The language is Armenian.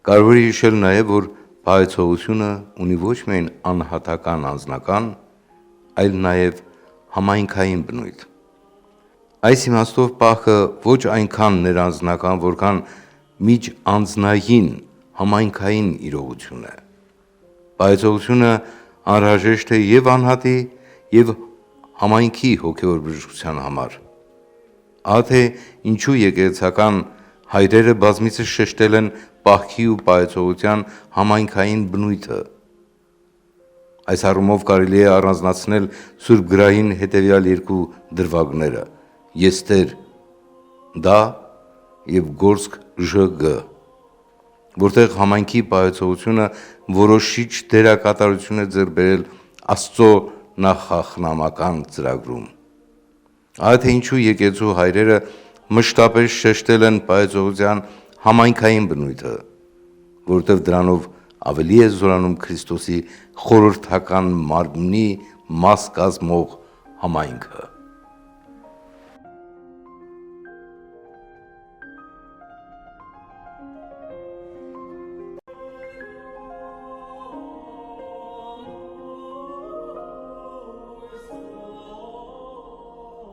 Կարող է հիշել նաև, որ պահեցողությունը ունի ոչ միայն անհատական անձնական, այլ նաև համայնքային բնույթ։ Այս իմաստով պահքը ոչ այնքան ներանձնական, որքան միջանձնային համայնքային իրողություն է։ Պահեցողությունը անհրաժեշտ է և անհատի, և համայնքի հոգևոր բժշկության համար։ Ահա թե ինչու եկեղեցական հայրերը բազմիցս շեշտել են պահքի ու պահեցողության համայնքային բնույթը։ Այս առումով կարելի է առանձնացնել Սուրբ Գրահին հետևյալ երկու դրվագները՝ Եսթեր Դա և Գորսկ Ժ.Գ., որտեղ համայնքի պահեցողությունը որոշիչ դերակատարություն է ձեռք բերել Աստծո նախախնամական ծրագրում։ Ահա թե ինչու եկեղեցու հայրերը մշտապես շեշտել են պահեցողության համայնքային բնույթը, որովհետև դրանով ավելի է զորանում Քրիստոսի խորհրդական մարմնի մաս կազմող համայնքը։